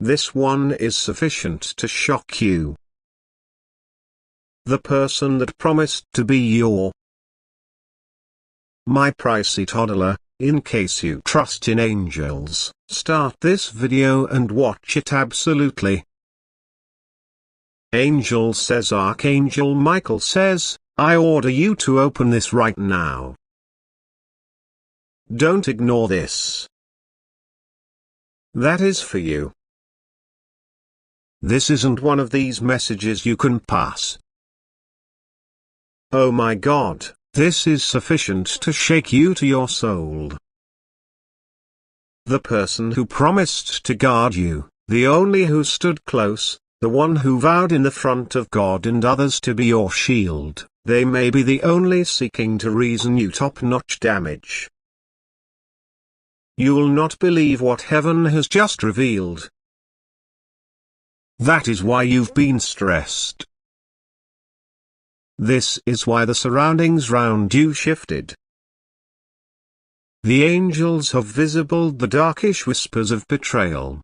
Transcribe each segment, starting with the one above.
This one is sufficient to shock you. The person that promised to be your my pricey toddler. In case you trust in angels, start this video and watch it absolutely. Angel says, Archangel Michael says, I order you to open this right now. Don't ignore this. That is for you. This isn't one of these messages you can pass. Oh my God, this is sufficient to shake you to your soul. The person who promised to guard you, the only who stood close, the one who vowed in the front of God and others to be your shield, they may be the only seeking to reason you top-notch damage. You'll not believe what heaven has just revealed. That is why you've been stressed. This is why the surroundings round you shifted. The angels have visibled the darkish whispers of betrayal.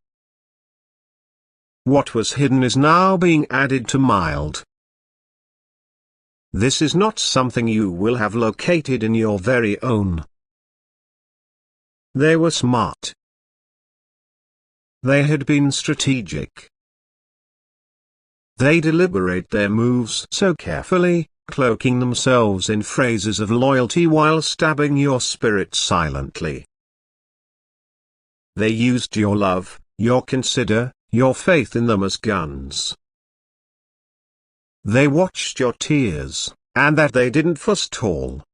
What was hidden is now being added to mild. This is not something you will have located in your very own. They were smart. They had been strategic. They deliberate their moves so carefully, cloaking themselves in phrases of loyalty while stabbing your spirit silently. They used your love, your consider, your faith in them as guns. They watched your tears, and that they didn't forestall.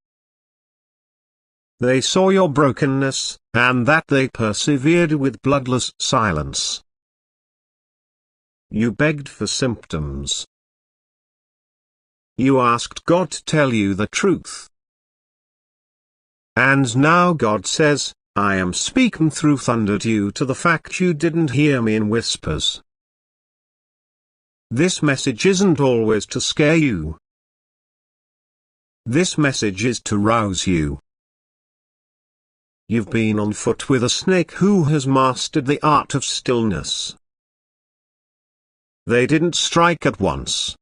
They saw your brokenness, and that they persevered with bloodless silence. You begged for symptoms. You asked God to tell you the truth. And now God says, I am speaking through thunder due to the fact you didn't hear me in whispers. This message isn't always to scare you. This message is to rouse you. You've been on foot with a snake who has mastered the art of stillness. They didn't strike at once.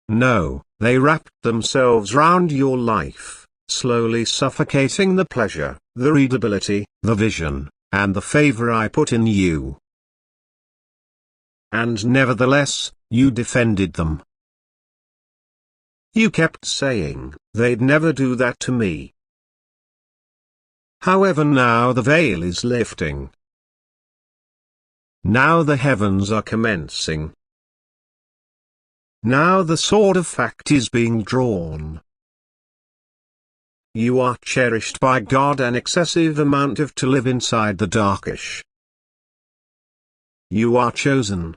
No, they wrapped themselves round your life, slowly suffocating the pleasure, the readability, the vision, and the favor I put in you. And nevertheless, you defended them. You kept saying, they'd never do that to me. However, now the veil is lifting. Now the heavens are commencing. Now the sword of fact is being drawn. You are cherished by God an excessive amount of to live inside the darkish. You are chosen.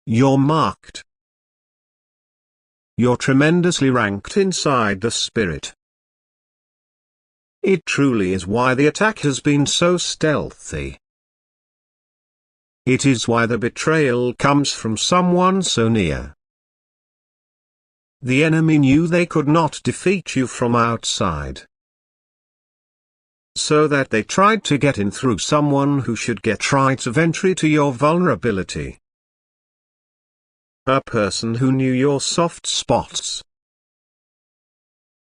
You're marked. You're tremendously ranked inside the spirit. It truly is why the attack has been so stealthy. It is why the betrayal comes from someone so near. The enemy knew they could not defeat you from outside. So that they tried to get in through someone who should get right of entry to your vulnerability. A person who knew your soft spots.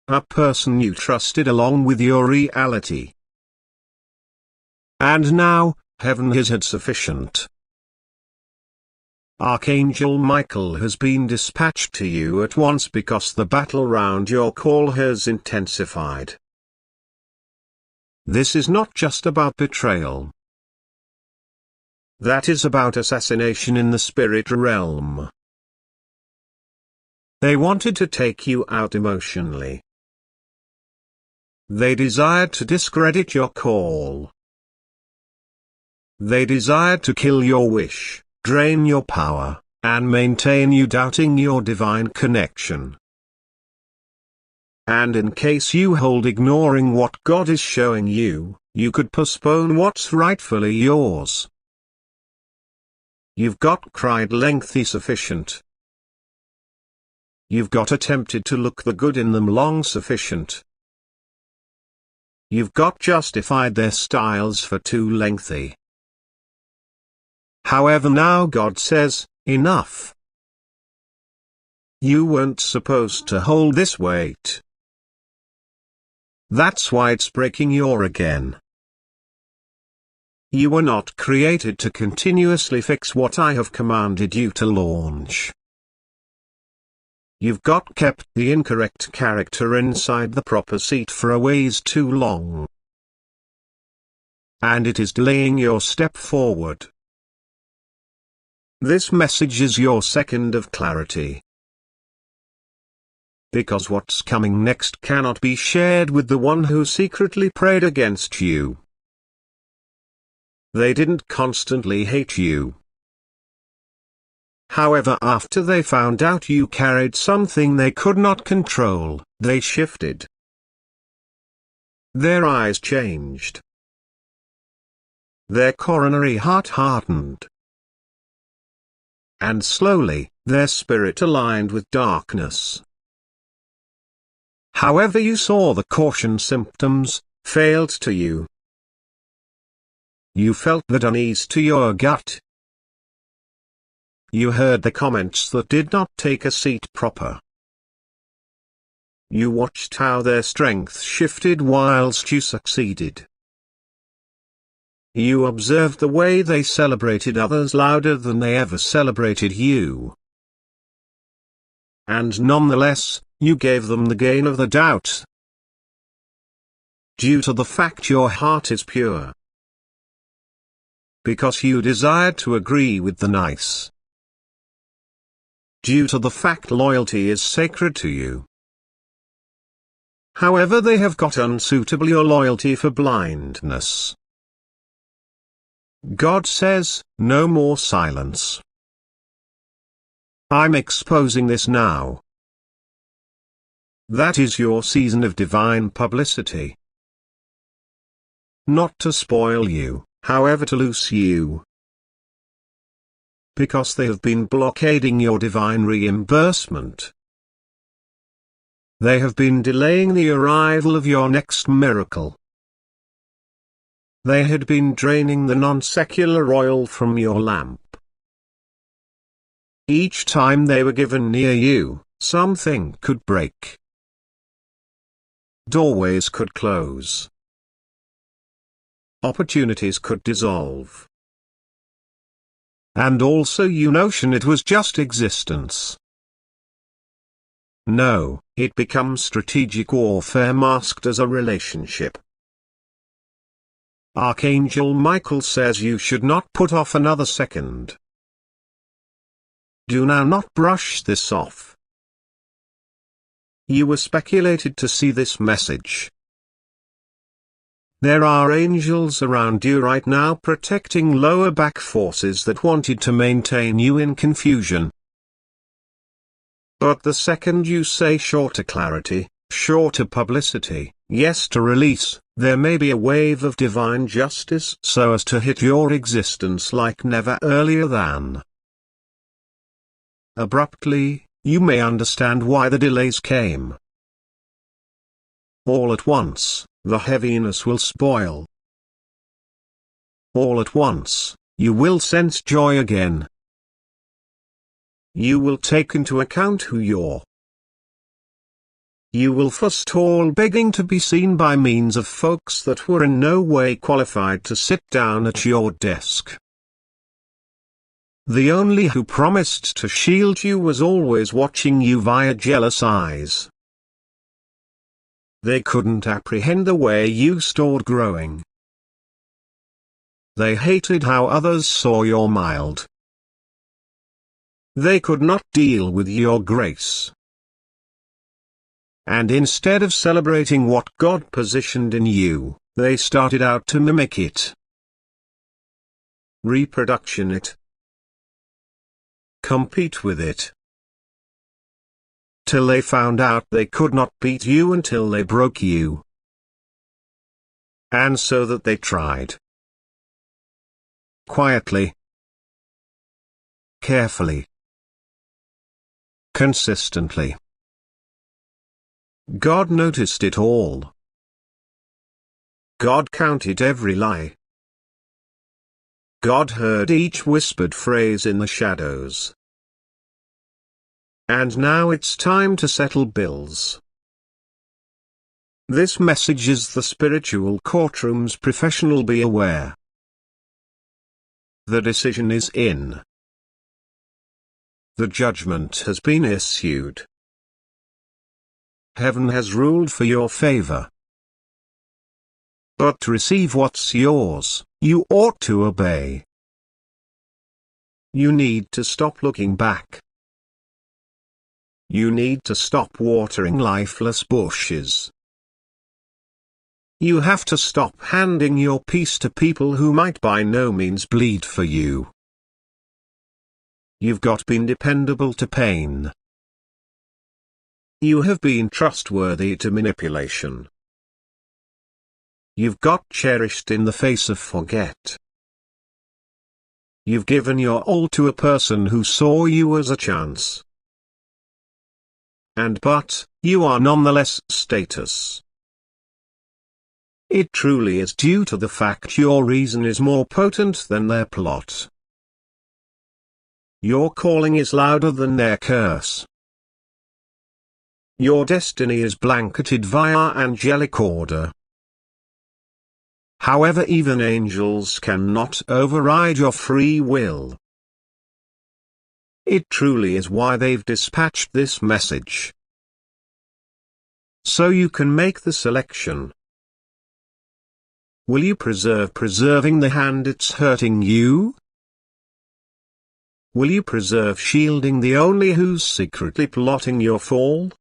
A person you trusted along with your reality. And now, heaven has had sufficient. Archangel Michael has been dispatched to you at once because the battle round your call has intensified. This is not just about betrayal. That is about assassination in the spirit realm. They wanted to take you out emotionally. They desired to discredit your call. They desired to kill your wish, drain your power, and maintain you doubting your divine connection. And in case you hold ignoring what God is showing you, you could postpone what's rightfully yours. You've got cried lengthy sufficient. You've got attempted to look the good in them long sufficient. You've got justified their styles for too lengthy. However, now God says, enough. You weren't supposed to hold this weight. That's why it's breaking your again. You were not created to continuously fix what I have commanded you to launch. You've kept the incorrect character inside the proper seat for a ways too long. And it is delaying your step forward. This message is your second of clarity. Because what's coming next cannot be shared with the one who secretly prayed against you. They didn't constantly hate you. However, after they found out you carried something they could not control, they shifted. Their eyes changed. Their coronary heart hardened. And slowly, their spirit aligned with darkness. However, you saw the caution symptoms, failed to you. You felt that unease to your gut. You heard the comments that did not take a seat proper. You watched how their strength shifted whilst you succeeded. You observed the way they celebrated others louder than they ever celebrated you. And nonetheless, you gave them the gain of the doubt. Due to the fact your heart is pure. Because you desired to agree with the nice. Due to the fact loyalty is sacred to you. However, they have got unsuitable your loyalty for blindness. God says, no more silence. I'm exposing this now. That is your season of divine publicity. Not to spoil you, however to loose you. Because they have been blockading your divine reimbursement. They have been delaying the arrival of your next miracle. They had been draining the non-secular oil from your lamp. Each time they were given near you, something could break. Doorways could close. Opportunities could dissolve. And also you notion it was just existence. No, it becomes strategic warfare masked as a relationship. Archangel Michael says you should not put off another second. Do now not brush this off. You were speculated to see this message. There are angels around you right now protecting lower back forces that wanted to maintain you in confusion. But the second you say shorter clarity, shorter publicity, yes to release, there may be a wave of divine justice so as to hit your existence like never earlier than. Abruptly, you may understand why the delays came. All at once, the heaviness will spoil. All at once, you will sense joy again. You will take into account who you're. You will forestall begging to be seen by means of folks that were in no way qualified to sit down at your desk. The only who promised to shield you was always watching you via jealous eyes. They couldn't apprehend the way you stored growing. They hated how others saw your mild. They could not deal with your grace. And instead of celebrating what God positioned in you, they started out to mimic it. Reproduction it. Compete with it. Till they found out they could not beat you until they broke you. And so that they tried. Quietly. Carefully. Consistently. God noticed it all. God counted every lie. God heard each whispered phrase in the shadows. And now it's time to settle bills. This message is the spiritual courtroom's professional. Be aware. The decision is in. The judgment has been issued. Heaven has ruled for your favor. But to receive what's yours, you ought to obey. You need to stop looking back. You need to stop watering lifeless bushes. You have to stop handing your peace to people who might by no means bleed for you. You've got been dependable to pain. You have been trustworthy to manipulation. You've got cherished in the face of forget. You've given your all to a person who saw you as a chance. But, you are nonetheless status. It truly is due to the fact your reason is more potent than their plot. Your calling is louder than their curse. Your destiny is blanketed via angelic order. However, even angels cannot override your free will. It truly is why they've dispatched this message. So you can make the selection. Will you preserving the hand it's hurting you? Will you preserve shielding the only who's secretly plotting your fall?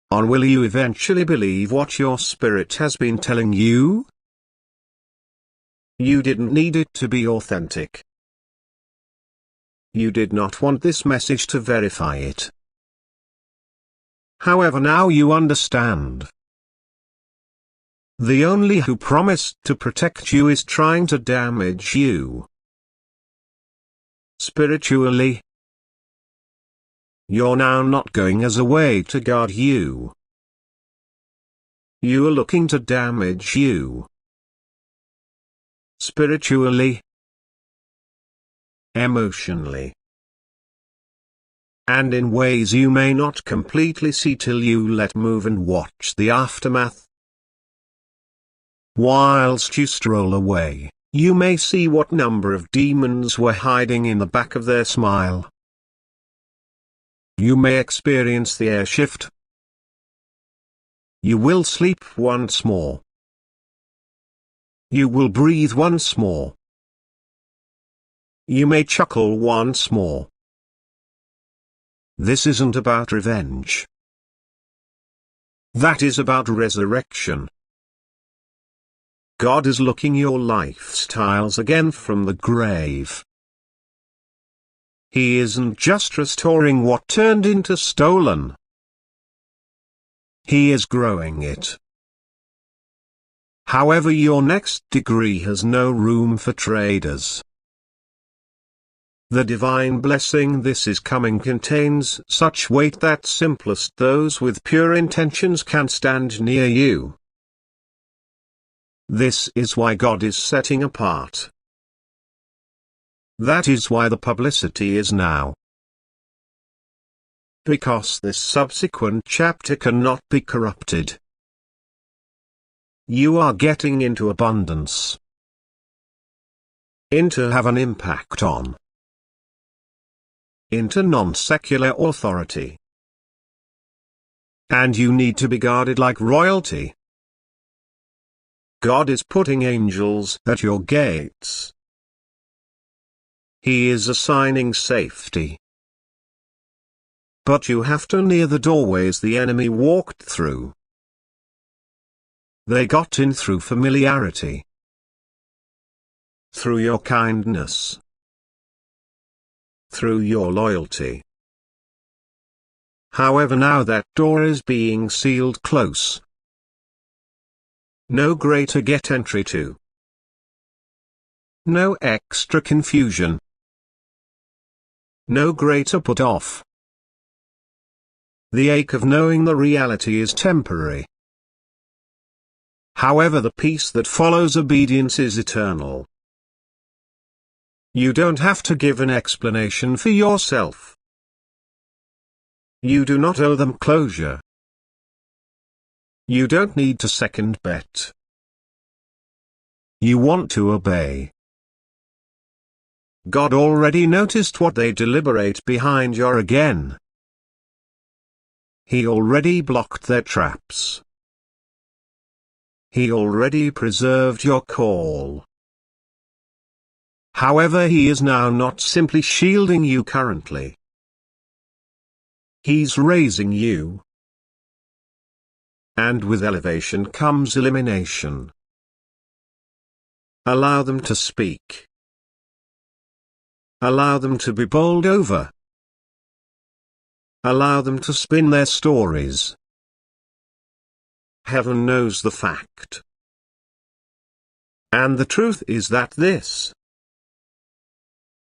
Or will you eventually believe what your spirit has been telling you? You didn't need it to be authentic. You did not want this message to verify it. However, now you understand. The only who promised to protect you is trying to damage you. Spiritually, you're now not going as a way to guard you. You are looking to damage you. Spiritually, emotionally, and in ways you may not completely see till you let move and watch the aftermath. Whilst you stroll away, you may see what number of demons were hiding in the back of their smile. You may experience the air shift. You will sleep once more. You will breathe once more. You may chuckle once more. This isn't about revenge. That is about resurrection. God is looking your lifestyles again from the grave. He isn't just restoring what turned into stolen. He is growing it. However, your next degree has no room for traders. The divine blessing this is coming contains such weight that simplest those with pure intentions can stand near you. This is why God is setting apart. That is why the publicity is now. Because this subsequent chapter cannot be corrupted. You are getting into abundance. Into have an impact on. Into non-secular authority. And you need to be guarded like royalty. God is putting angels at your gates. He is assigning safety. But you have to near the doorways the enemy walked through. They got in through familiarity. Through your kindness. Through your loyalty. However, now that door is being sealed close. No greater get entry to. No extra confusion. No greater put off. The ache of knowing the reality is temporary. However, the peace that follows obedience is eternal. You don't have to give an explanation for yourself. You do not owe them closure. You don't need to second bet. You want to obey. God already noticed what they deliberate behind your again. He already blocked their traps. He already preserved your call. However, he is now not simply shielding you currently. He's raising you. And with elevation comes elimination. Allow them to speak. Allow them to be bowled over. Allow them to spin their stories. Heaven knows the fact. And the truth is that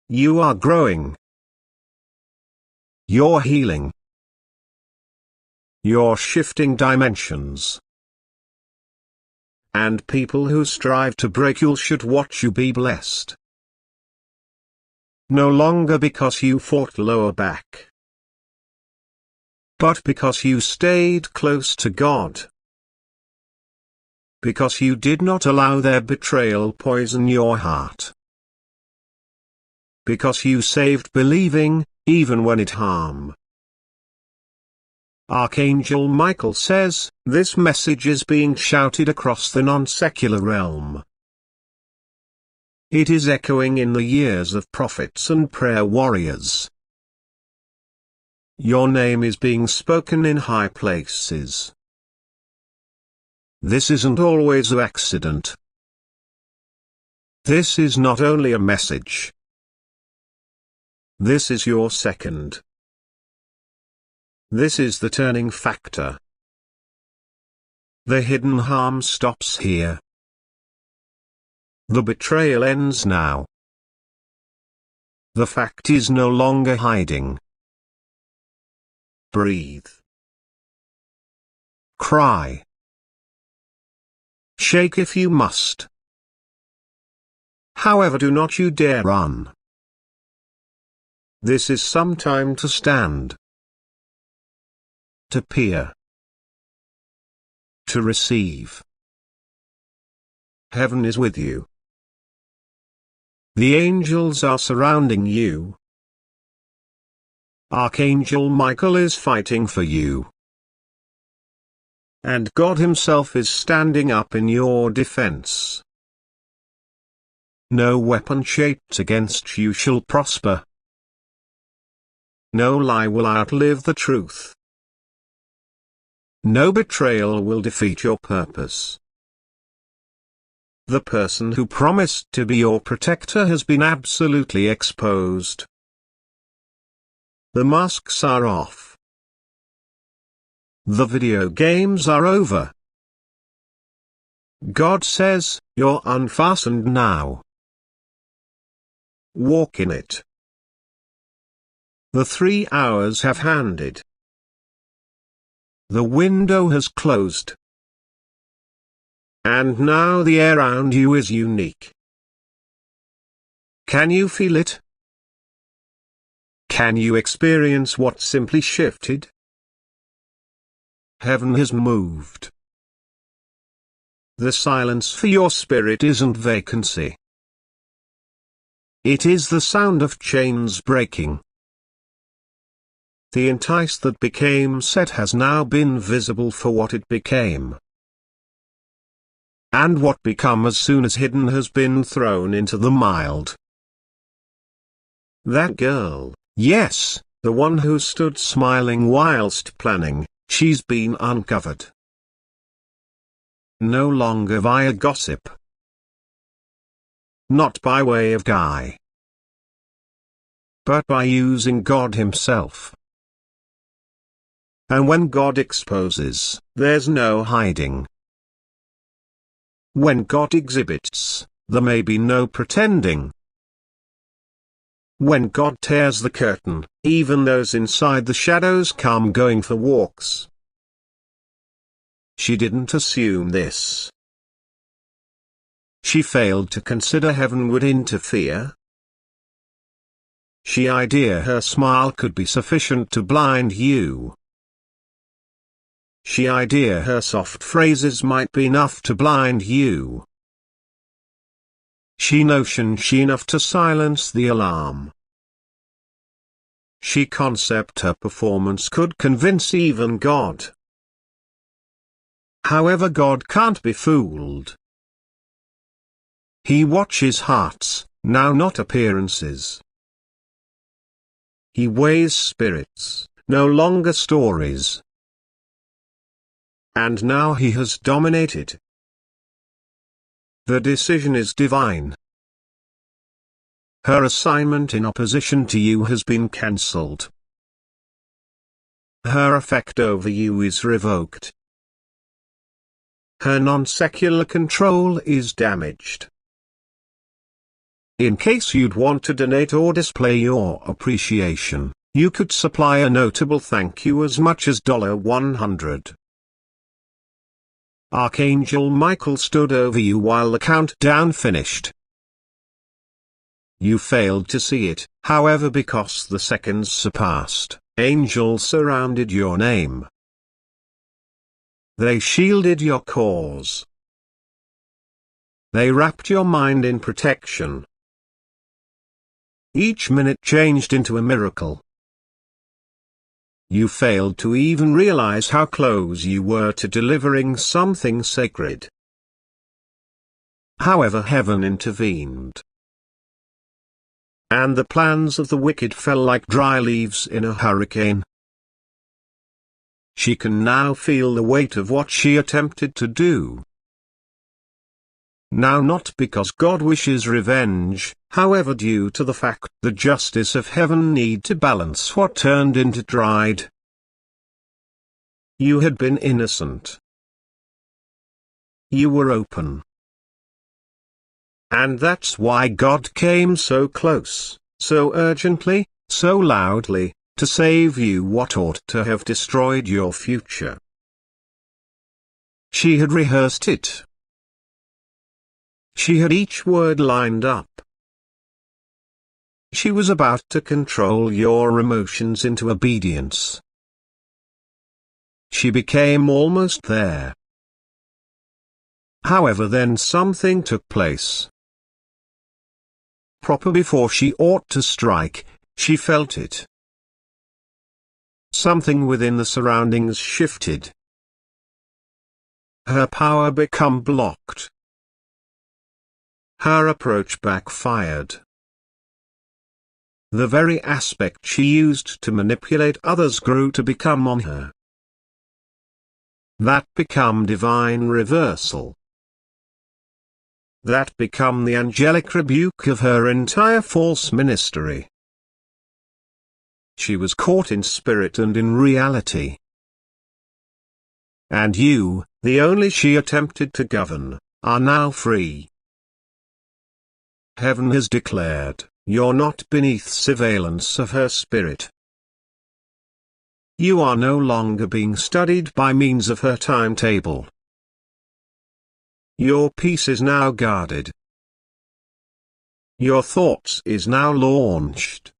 you are growing. You're healing. You're shifting dimensions. And people who strive to break you should watch you be blessed. No longer because you fought lower back, but because you stayed close to God. Because you did not allow their betrayal poison your heart. Because you saved believing, even when it harmed. Archangel Michael says, this message is being shouted across the non-secular realm. It is echoing in the ears of prophets and prayer warriors. Your name is being spoken in high places. This isn't always an accident. This is not only a message. This is your second. This is the turning factor. The hidden harm stops here. The betrayal ends now. The fact is no longer hiding. Breathe. Cry. Shake if you must. However, do not you dare run. This is some time to stand. To peer. To receive. Heaven is with you. The angels are surrounding you. Archangel Michael is fighting for you. And God Himself is standing up in your defense. No weapon shaped against you shall prosper. No lie will outlive the truth. No betrayal will defeat your purpose. The person who promised to be your protector has been absolutely exposed. The masks are off. The video games are over. God says, you're unfastened now. Walk in it. The 3 hours have handed. The window has closed. And now the air around you is unique. Can you feel it? Can you experience what simply shifted? Heaven has moved. The silence for your spirit isn't vacancy. It is the sound of chains breaking. The entice that became set has now been visible for what it became. And what become as soon as hidden has been thrown into the mild. That girl, yes, the one who stood smiling whilst planning, she's been uncovered. No longer via gossip. Not by way of guy. But by using God Himself. And when God exposes, there's no hiding. When God exhibits, there may be no pretending. When God tears the curtain, even those inside the shadows come going for walks. She didn't assume this. She failed to consider heaven would interfere. She idea her smile could be sufficient to blind you. She idea her soft phrases might be enough to blind you. She notion she enough to silence the alarm. She concept her performance could convince even God. However, God can't be fooled. He watches hearts, now not appearances. He weighs spirits, no longer stories. And now he has dominated. The decision is divine. Her assignment in opposition to you has been cancelled. Her effect over you is revoked. Her non-secular control is damaged. In case you'd want to donate or display your appreciation, you could supply a notable thank you as much as $100. Archangel Michael stood over you while the countdown finished. You failed to see it, however, because the seconds surpassed. Angels surrounded your name. They shielded your cause. They wrapped your mind in protection. Each minute changed into a miracle. You failed to even realize how close you were to delivering something sacred. However, heaven intervened. And the plans of the wicked fell like dry leaves in a hurricane. She can now feel the weight of what she attempted to do. Now, not because God wishes revenge, however, due to the fact the justice of heaven need to balance what turned into dried. You had been innocent. You were open. And that's why God came so close, so urgently, so loudly, to save you what ought to have destroyed your future. She had rehearsed it. She had each word lined up. She was about to control your emotions into obedience. She became almost there. However, then something took place. Proper before she ought to strike, she felt it. Something within the surroundings shifted. Her power became blocked. Her approach backfired. The very aspect she used to manipulate others grew to become on her. That become divine reversal. That become the angelic rebuke of her entire false ministry. She was caught in spirit and in reality. And you, the only she attempted to govern, are now free. Heaven has declared, you're not beneath surveillance of her spirit. You are no longer being studied by means of her timetable. Your peace is now guarded. Your thoughts is now launched.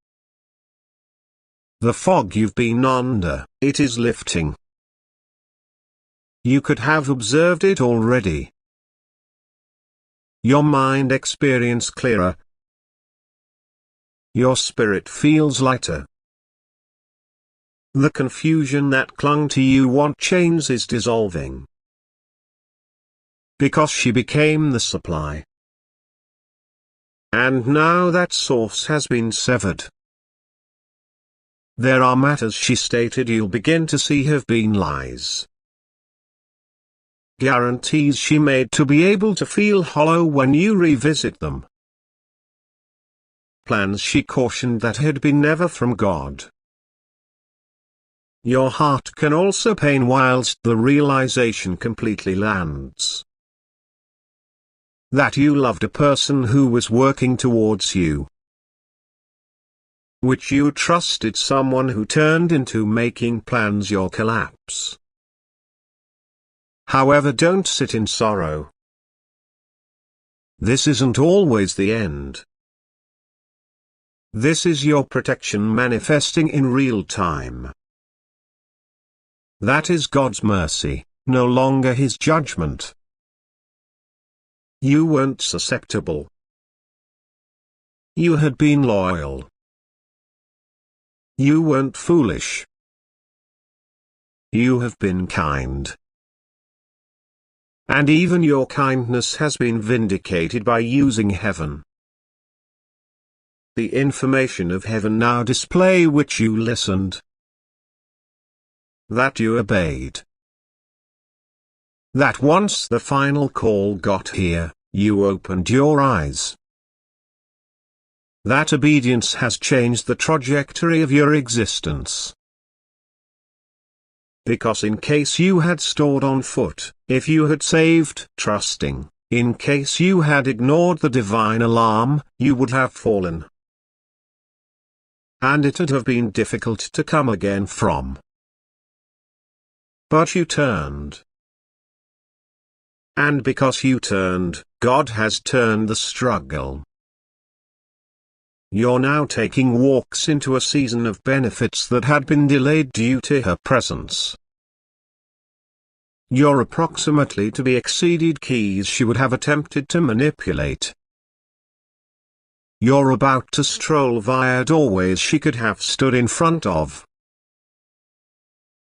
The fog you've been under, it is lifting. You could have observed it already. Your mind experience clearer. Your spirit feels lighter. The confusion that clung to you want chains is dissolving. Because she became the supply. And now that source has been severed. There are matters she stated you'll begin to see have been lies. Guarantees she made to be able to feel hollow when you revisit them. Plans she cautioned that had been never from God. Your heart can also pain whilst the realization completely lands. That you loved a person who was working towards you. Which you trusted someone who turned into making plans your collapse. However, don't sit in sorrow. This isn't always the end. This is your protection manifesting in real time. That is God's mercy, no longer His judgment. You weren't susceptible. You had been loyal. You weren't foolish. You have been kind. And even your kindness has been vindicated by using heaven. The information of heaven now display which you listened. That you obeyed. That once the final call got here, you opened your eyes. That obedience has changed the trajectory of your existence. Because in case you had stored on foot, if you had saved trusting, in case you had ignored the divine alarm, you would have fallen. And it would have been difficult to come again from. But you turned. And because you turned, God has turned the struggle. You're now taking walks into a season of benefits that had been delayed due to her presence. You're approximately to be exceeded keys she would have attempted to manipulate. You're about to stroll via doorways she could have stood in front of.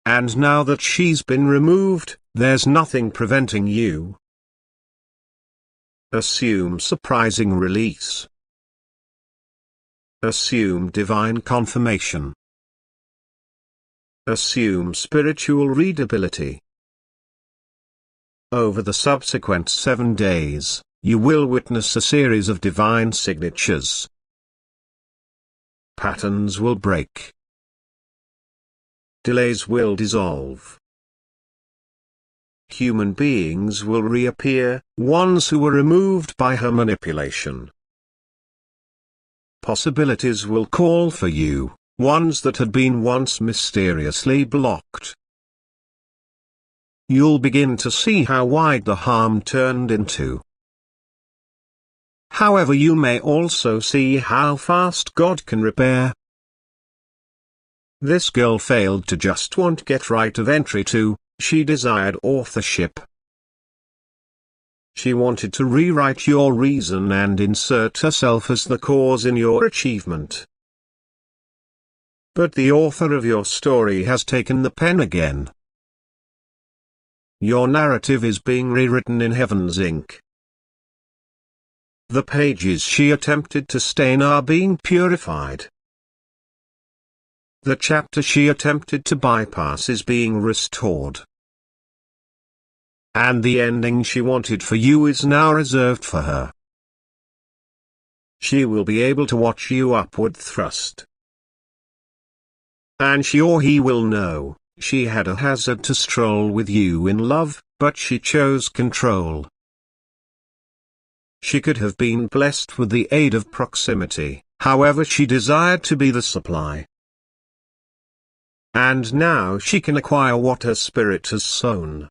And now that she's been removed, there's nothing preventing you. Assume surprising release. Assume divine confirmation. Assume spiritual readability. Over the subsequent 7 days, you will witness a series of divine signatures. Patterns will break. Delays will dissolve. Human beings will reappear, ones who were removed by her manipulation. Possibilities will call for you, ones that had been once mysteriously blocked. You'll begin to see how wide the harm turned into. However, you may also see how fast God can repair. This girl failed to just want get right of entry to, she desired authorship. She wanted to rewrite your reason and insert herself as the cause in your achievement. But the author of your story has taken the pen again. Your narrative is being rewritten in heaven's ink. The pages she attempted to stain are being purified. The chapter she attempted to bypass is being restored. And the ending she wanted for you is now reserved for her. She will be able to watch you upward thrust. And she or he will know, she had a hazard to stroll with you in love, but she chose control. She could have been blessed with the aid of proximity, however she desired to be the supply. And now she can acquire what her spirit has sown.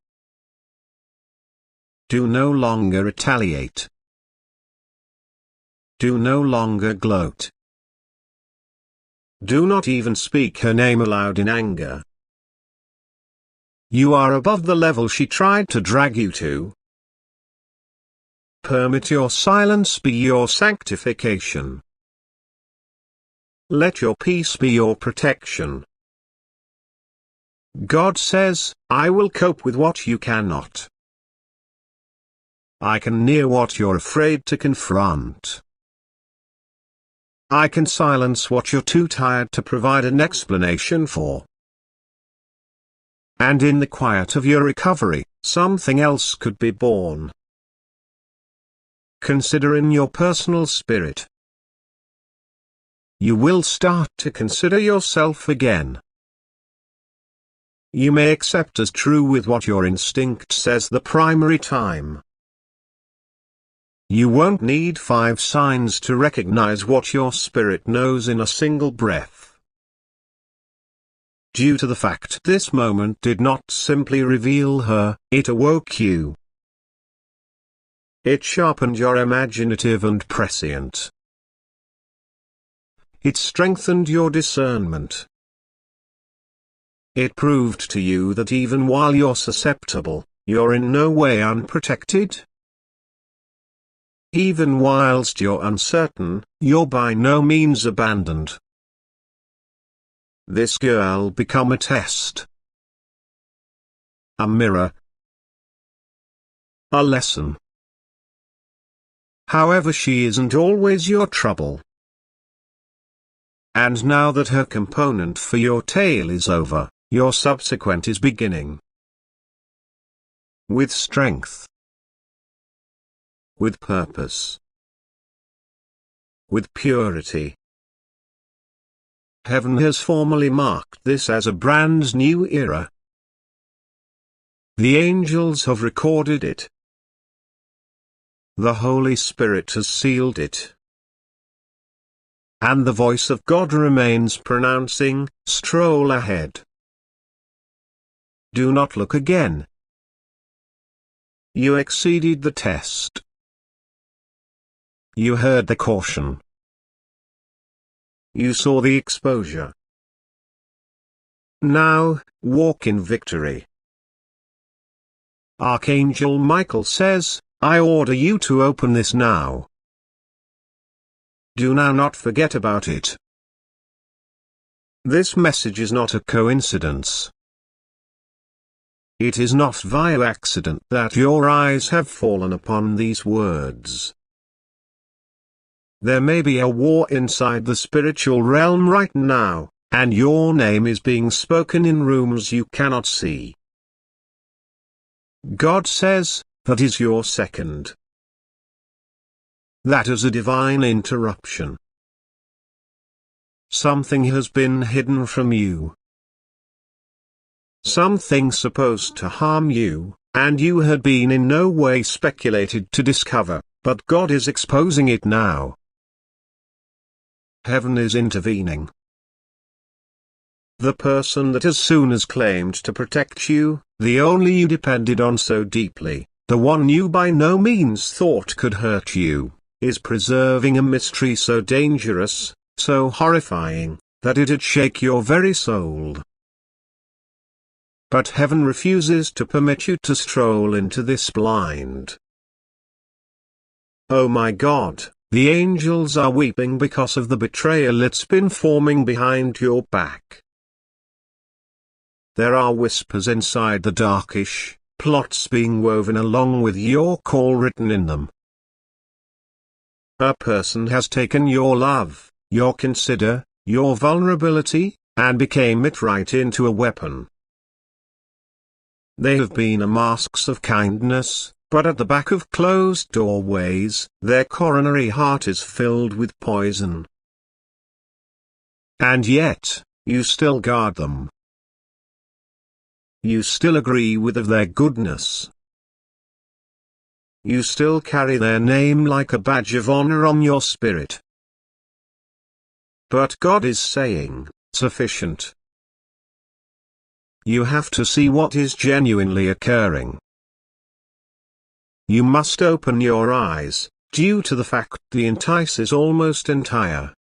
Do no longer retaliate. Do no longer gloat. Do not even speak her name aloud in anger. You are above the level she tried to drag you to. Permit your silence be your sanctification. Let your peace be your protection. God says, I will cope with what you cannot. I can near what you're afraid to confront. I can silence what you're too tired to provide an explanation for. And in the quiet of your recovery, something else could be born. Consider in your personal spirit. You will start to consider yourself again. You may accept as true with what your instinct says the primary time. You won't need 5 signs to recognize what your spirit knows in a single breath. Due to the fact this moment did not simply reveal her, it awoke you. It sharpened your imaginative and prescient. it strengthened your discernment. It proved to you that even while you're susceptible, you're in no way unprotected. Even whilst you're uncertain, you're by no means abandoned. This girl become a test, a mirror, a lesson. However, she isn't always your trouble. And now that her component for your tale is over, your subsequent is beginning. With strength, with purpose, with purity. Heaven has formally marked this as a brand new era. The angels have recorded it. The Holy Spirit has sealed it. And the voice of God remains pronouncing, "Stroll ahead. Do not look again. You exceeded the test. You heard the caution. You saw the exposure. Now, walk in victory." Archangel Michael says, "I order you to open this now. Do now not forget about it." This message is not a coincidence. It is not via accident that your eyes have fallen upon these words. There may be a war inside the spiritual realm right now, and your name is being spoken in rooms you cannot see. God says, that is your second. That is a divine interruption. Something has been hidden from you. Something supposed to harm you, and you had been in no way speculated to discover, but God is exposing it now. Heaven is intervening. The person that as soon as claimed to protect you, the only you depended on so deeply, the one you by no means thought could hurt you, is preserving a mystery so dangerous, so horrifying, that it'd shake your very soul. But heaven refuses to permit you to stroll into this blind. Oh my God, the angels are weeping because of the betrayal that's been forming behind your back. There are whispers inside the darkish, plots being woven along with your call written in them. A person has taken your love, your consider, your vulnerability, and became it right into a weapon. They have been a masks of kindness, but at the back of closed doorways, their coronary heart is filled with poison. And yet, you still guard them. You still agree with of their goodness. You still carry their name like a badge of honor on your spirit. But God is saying, sufficient. You have to see what is genuinely occurring. You must open your eyes, due to the fact the entice is almost entire.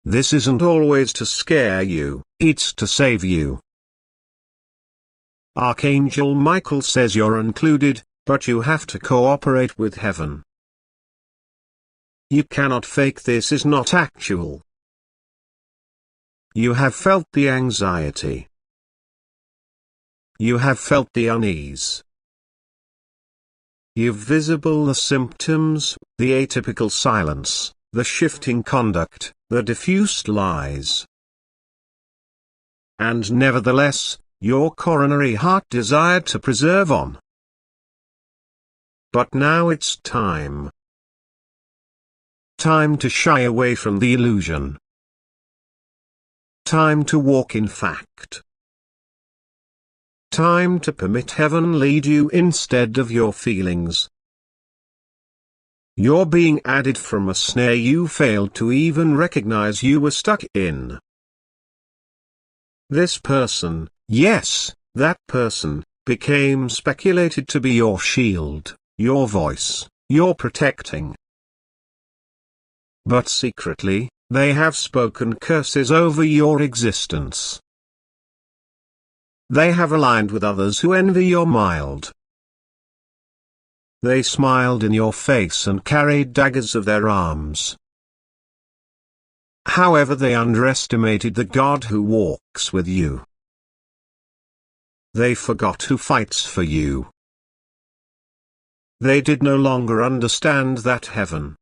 This isn't always to scare you, it's to save you. Archangel Michael says you're included, but you have to cooperate with heaven. You cannot fake this is not actual. You have felt the anxiety. You have felt the unease. You've visible the symptoms, the atypical silence, the shifting conduct, the diffused lies. And nevertheless, your coronary heart desired to preserve on. But now it's time. Time to shy away from the illusion. Time to walk in fact. Time to permit heaven lead you instead of your feelings. You're being added from a snare you failed to even recognize you were stuck in. This person, yes, that person, became speculated to be your shield, your voice, your protecting. But secretly, they have spoken curses over your existence. They have aligned with others who envy your mild. They smiled in your face and carried daggers of their arms. However, they underestimated the God who walks with you. They forgot who fights for you. They did no longer understand that heaven,